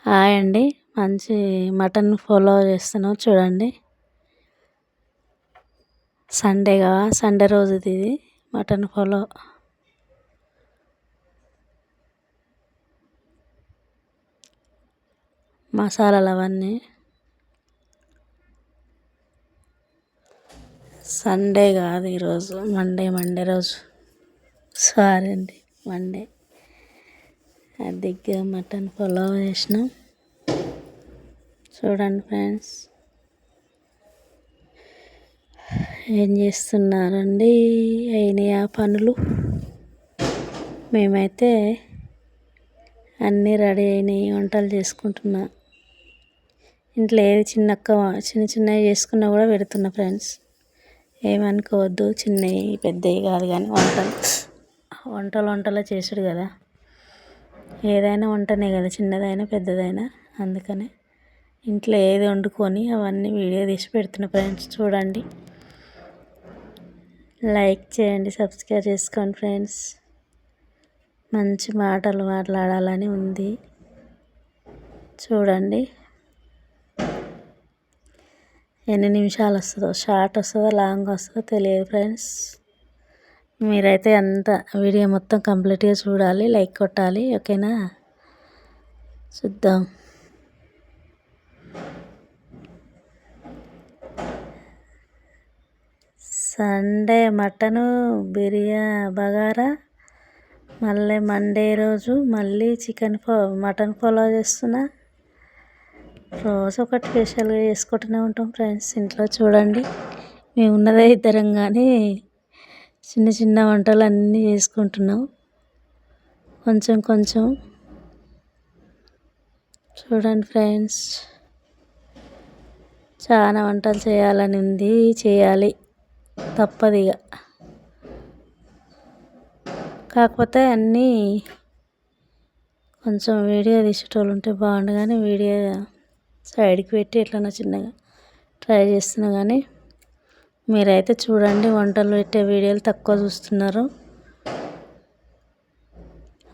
Hi అండి. మంచి mutton follow చేస్తున్నాం చూడండి. సండే రోజుది ఇది మటన్ ఫాలో. మసాలాలు అవన్నీ సండే కాదు ఈరోజు మండే రోజు. సారీ అండి, మండే. అదిగా మటన్ ఫాలో చేసినాం చూడండి ఫ్రెండ్స్. ఏం చేస్తున్నారండి? అయినాయా పనులు? మేమైతే అన్నీ రెడీ అయినాయి, వంటలు చేసుకుంటున్నా. ఇంట్లో ఏది చిన్నవి చేసుకున్నా కూడా పెడుతున్నా ఫ్రెండ్స్. ఏమనుకోవద్దు, చిన్నవి పెద్దవి కాదు, కానీ వంటలే చేసుడు కదా. ఏదైనా వంటనే కదా, చిన్నదైనా పెద్దదైనా. అందుకనే ఇంట్లో ఏది వండుకొని అవన్నీ వీడియో తీసి పెడుతున్నా ఫ్రెండ్స్. చూడండి, లైక్ చేయండి, సబ్స్క్రైబ్ చేసుకోండి ఫ్రెండ్స్. మంచి మాటలు మాట్లాడాలని ఉంది. చూడండి ఎన్ని నిమిషాలు వస్తుందో, షార్ట్ వస్తుందో లాంగ్ వస్తుందో తెలియదు ఫ్రెండ్స్. మీరైతే అంత వీడియో మొత్తం కంప్లీట్గా చూడాలి, లైక్ కొట్టాలి, ఓకేనా? చూద్దాం. సండే మటను బగారా, మళ్ళీ మండే రోజు మళ్ళీ మటన్ ఫాలో చేస్తున్నా. రోజు ఒకటి స్పెషల్గా చేసుకుంటూనే ఉంటాం ఫ్రెండ్స్ ఇంట్లో. చూడండి, మేము ఉన్నదే ఇద్దరం, కానీ చిన్న వంటలు అన్నీ చేసుకుంటున్నాం కొంచెం. చూడండి ఫ్రెండ్స్, చాలా వంటలు చేయాలని ఉంది, చేయాలి, తప్పదిగా. కాకపోతే అన్నీ కొంచెం వీడియో తీసేటోళ్ళు ఉంటే బాగుండు, కానీ వీడియో సైడ్కి పెట్టి ఎట్లన్నా చిన్నగా ట్రై చేస్తున్నా. కానీ మీరైతే చూడండి, వంటలు పెట్టే వీడియోలు తక్కువ చూస్తున్నారు.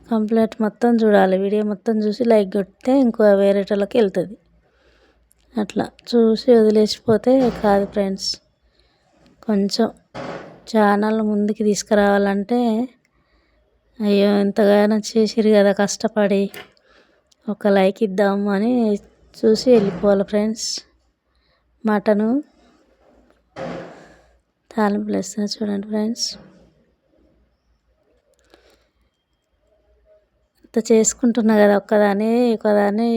కంప్లీట్ మొత్తం చూడాలి, వీడియో మొత్తం చూసి లైక్ కొడితే ఇంకో వేరేటోళ్ళకి వెళ్తుంది. అట్లా చూసి వదిలేసిపోతే కాదు ఫ్రెండ్స్. కొంచెం ఛానల్ ముందుకు తీసుకురావాలంటే, అయ్యో ఎంతగానో చేసిరు కదా కష్టపడి, ఒక లైక్ ఇద్దాము అని చూసి వెళ్ళిపోవాలి ఫ్రెండ్స్. మటను తాలింపులు వేస్తున్నా చూడండి ఫ్రెండ్స్. ఇంత చేసుకుంటున్నా కదా, ఒక్కదాన్ని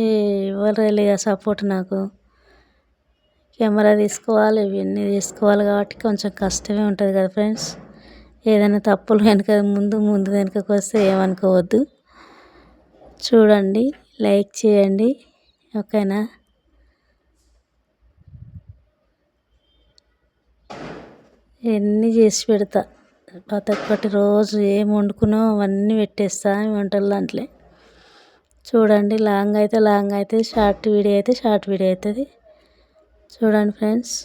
ఇవ్వలేదు సపోర్ట్ నాకు. కెమెరా తీసుకోవాలి, ఇవన్నీ తీసుకోవాలి కాబట్టి కొంచెం కష్టమే ఉంటుంది కదా ఫ్రెండ్స్. ఏదైనా తప్పులు ముందు వెనుకకు వస్తే ఏమనుకోవద్దు. చూడండి, లైక్ చేయండి, ఓకేనా? ఎన్ని చేసి పెడతా, ప్రతి ఒక్కటి రోజు ఏం వండుకున్నావు అవన్నీ పెట్టేస్తా వంటల దాంట్లో. చూడండి, లాంగ్ అయితే షార్ట్ వీడియో అయితే షార్ట్ వీడియో అవుతుంది. చూడండి ఫ్రెండ్స్,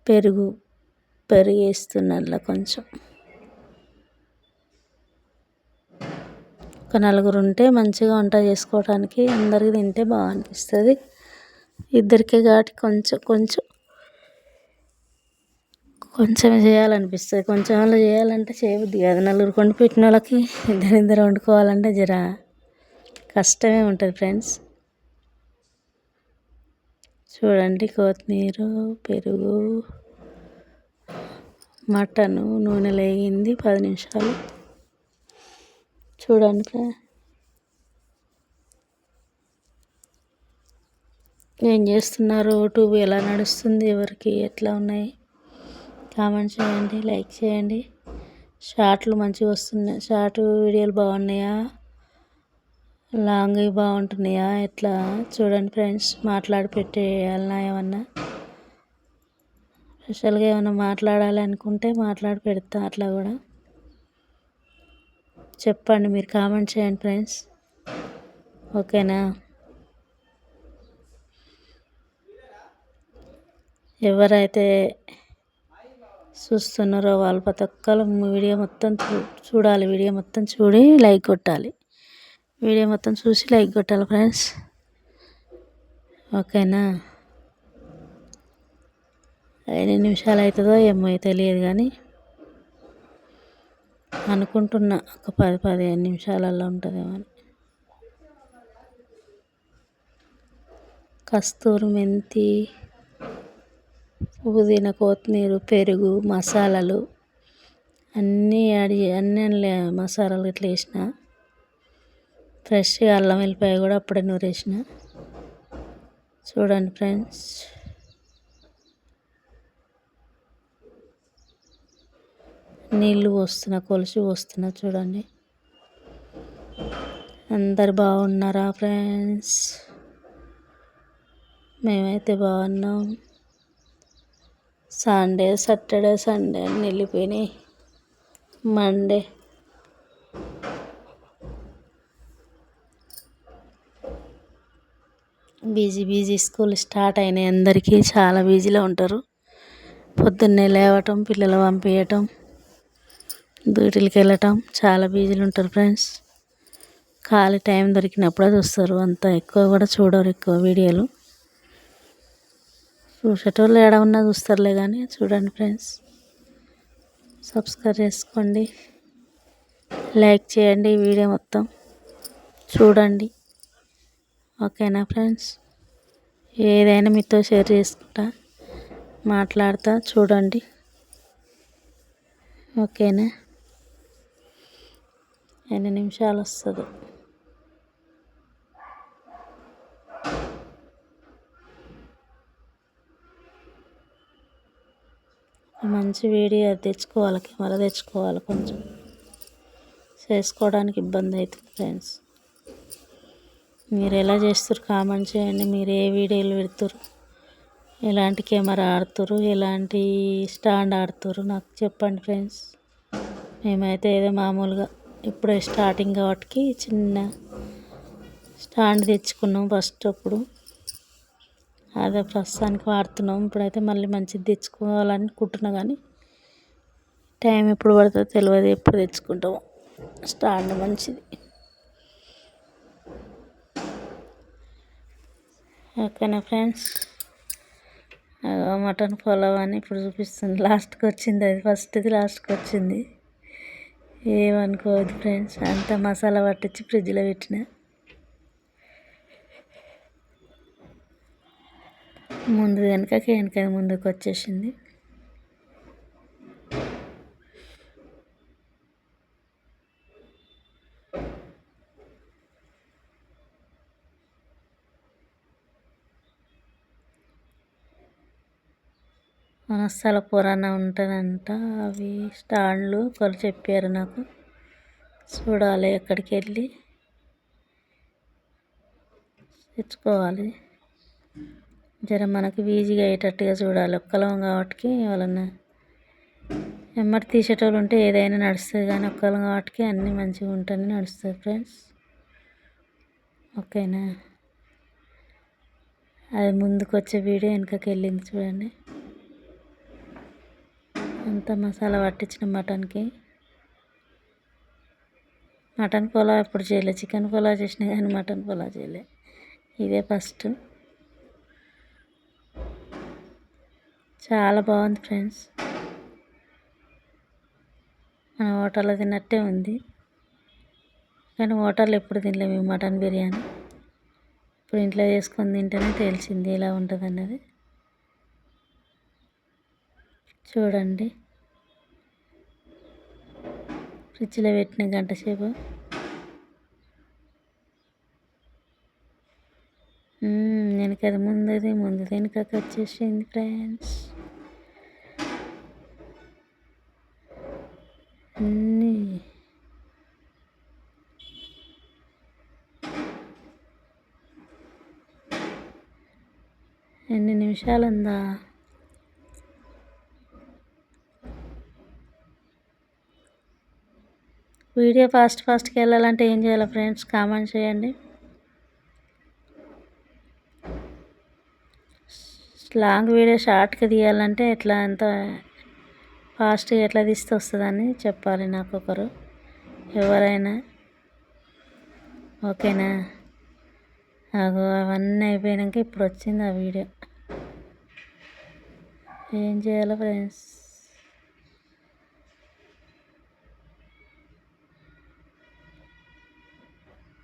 పెరుగు వేస్తున్నా కొంచెం. ఒక నలుగురు ఉంటే మంచిగా వంట చేసుకోవడానికి, అందరికి తింటే బాగా అనిపిస్తుంది. ఇద్దరికే కాబట్టి కొంచెం చేయాలనిపిస్తుంది. కొంచెం వాళ్ళు చేయాలంటే చేయబుద్ది కాదు. నలుగురు కొండి పెట్టిన వాళ్ళకి ఇద్దరు వండుకోవాలంటే జర కష్టమే ఉంటుంది ఫ్రెండ్స్. చూడండి, కొత్తిమీర, పెరుగు, మటను నూనెలో వేగింది 10 నిమిషాలు. చూడండి ఫ్రెండ్స్, ఏం చేస్తున్నారు? యూట్యూబ్ ఎలా నడుస్తుంది, ఎవరికి ఎట్లా ఉన్నాయి కామెంట్ చేయండి, లైక్ చేయండి. షార్ట్లు మంచిగా వస్తున్నాయి, షార్ట్ వీడియోలు బాగున్నాయా, లాంగ్ బాగుంటున్నాయా, ఎట్లా? చూడండి ఫ్రెండ్స్, మాట్లాడి పెట్టేయాలన్నా, ఏమన్నా స్పెషల్గా ఏమైనా మాట్లాడాలి అనుకుంటే మాట్లాడి పెడతా. అట్లా కూడా చెప్పండి, మీరు కామెంట్ చేయండి ఫ్రెండ్స్, ఓకేనా? ఎవరైతే చూస్తున్నారో వాళ్ళు ప్రతి ఒక్కరు వీడియో మొత్తం చూడాలి, వీడియో మొత్తం చూడి లైక్ కొట్టాలి. వీడియో మొత్తం చూసి లైక్ కొట్టాలి ఫ్రెండ్స్. ఓకేనా? ఎన్ని నిమిషాలు అవుతుందో ఏమో తెలియదు కానీ అనుకుంటున్నా ఒక 10-15 నిమిషాలలో ఉంటుందేమో అని. కస్తూరి మెంతి, పుదీనా, కొత్తిమీర, పెరుగు, మసాలాలు అన్నీ అన్నీ మసాలాలు ఇట్లా వేసిన. ఫ్రెష్గా అల్లం వెల్లిపాయ కూడా అప్పుడే నూరేసిన. చూడండి ఫ్రెండ్స్, నీళ్ళు పోస్తున్నా, కొలిసి పోస్తున్నా. చూడండి, అందరు బాగున్నారా ఫ్రెండ్స్? మేమైతే బాగున్నాం. సాటర్డే సండే అన్నీ వెళ్ళిపోయినాయి. మండే బిజీ స్కూల్ స్టార్ట్ అయినాయి. అందరికీ చాలా బిజీలో ఉంటారు. పొద్దున్నే లేవటం, పిల్లలు పంపించటం, డ్యూటీలకు వెళ్ళటం, చాలా బిజీలు ఉంటారు ఫ్రెండ్స్. ఖాళీ టైం దొరికినప్పుడే చూస్తారు, అంత ఎక్కువ కూడా చూడరు. ఎక్కువ వీడియోలు చూసేటోళ్ళు ఏడ ఉన్నా చూస్తారులే కానీ. చూడండి ఫ్రెండ్స్, సబ్స్క్రైబ్ చేసుకోండి, లైక్ చేయండి, వీడియో మొత్తం చూడండి. ఓకేనా ఫ్రెండ్స్? ఏదైనా మీతో షేర్ చేసుకుంటా, మాట్లాడతా. చూడండి, ఓకేనా? ఎన్ని నిమిషాలు వస్తుందో. మంచి వీడియో తెచ్చుకోవాలి, కెమెరా తెచ్చుకోవాలి. కొంచెం చేసుకోవడానికి ఇబ్బంది అవుతుంది ఫ్రెండ్స్. మీరు ఎలా చేస్తారు కామెంట్ చేయండి. మీరు ఏ వీడియోలు పెడుతురు, ఎలాంటి కెమెరా ఆడుతురు, ఎలాంటి స్టాండ్ ఆడుతురు నాకు చెప్పండి ఫ్రెండ్స్. మేమైతే ఏదో మామూలుగా ఇప్పుడే స్టార్టింగ్ కాబట్టి చిన్న స్టాండ్ తెచ్చుకున్నాం ఫస్ట్. అప్పుడు అదే ప్రస్తుతానికి వాడుతున్నాం. ఇప్పుడైతే మళ్ళీ మంచిది తెచ్చుకోవాలని అనుకుంటున్నా కానీ టైం ఎప్పుడు పడుతుందో తెలియదు. ఎప్పుడు తెచ్చుకుంటాము స్టాండ్ మంచిది. ఓకేనా ఫ్రెండ్స్? మటన్ పులావ్ అని ఇప్పుడు చూపిస్తుంది. లాస్ట్కి వచ్చింది అది, ఫస్ట్ది లాస్ట్కి వచ్చింది. ఏమనుకోవద్దు ఫ్రెండ్స్, అంతా మసాలా పట్టించి ఫ్రిడ్జ్లో పెట్టిన. ముందు వెనక ముందుకు వచ్చేసింది. మనస్థల పురాణ ఉంటుందంట. అవి స్టాండ్లు వాళ్ళు చెప్పారు నాకు. చూడాలి, ఎక్కడికి వెళ్ళి తెచ్చుకోవాలి. జర మనకు ఈజీగా అయ్యేటట్టుగా చూడాలి. ఒక్కలం కాబట్టి వాళ్ళని ఎమ్మటి తీసేటోళ్ళు ఉంటే ఏదైనా నడుస్తుంది కానీ ఒక్కలం కాబట్టి అన్నీ మంచిగా ఉంటేనే నడుస్తుంది ఫ్రెండ్స్. ఓకేనా? అది ముందుకు వచ్చే వీడియో వెనకకి వెళ్ళింది చూడండి. అంతా మసాలా పట్టించిన మటన్కి. మటన్ పులావ్ ఎప్పుడు చేయలే. చికెన్ పులావ్ చేసినా కానీ మటన్ పులావ్ చేయలే. ఇదే ఫస్ట్. చాలా బాగుంది ఫ్రెండ్స్. మన హోటల్లో తిన్నట్టే ఉంది కానీ హోటల్లో ఎప్పుడు తినలేము మటన్ బిర్యానీ. ఇప్పుడు ఇంట్లో చేసుకొని తింటేనే తెలిసింది ఎలా ఉంటుంది అన్నది. చూడండి, ఫ్రిడ్జ్లో పెట్టిన గంట సేపు. వెనకది ముందుది వెనకకి వచ్చేసింది ఫ్రెండ్స్. అన్నీ ఎన్ని నిమిషాలు ఉందా? వీడియో ఫాస్ట్కి వెళ్ళాలంటే ఏం చేయాలి ఫ్రెండ్స్? కామెంట్ చేయండి. లాంగ్ వీడియో షార్ట్గా తీయాలంటే ఎట్లా ఎంత ఫాస్ట్గా ఎట్లా తీస్తే వస్తుందని చెప్పాలి నాకు ఒకరు, ఎవరైనా. ఓకేనా? అగో అవన్నీ అయిపోయాక ఇప్పుడు వచ్చింది ఆ వీడియో. ఏం చేయాలో ఫ్రెండ్స్?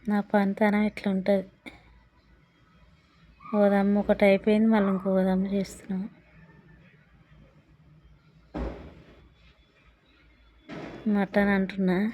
నా పనితనం ఇట్లా ఉంటుంది. ఓదమ్మ ఒకటి అయిపోయింది, మళ్ళీ ఇంకో దమ్ము చేస్తున్నాం. మటన్ అంటున్నా.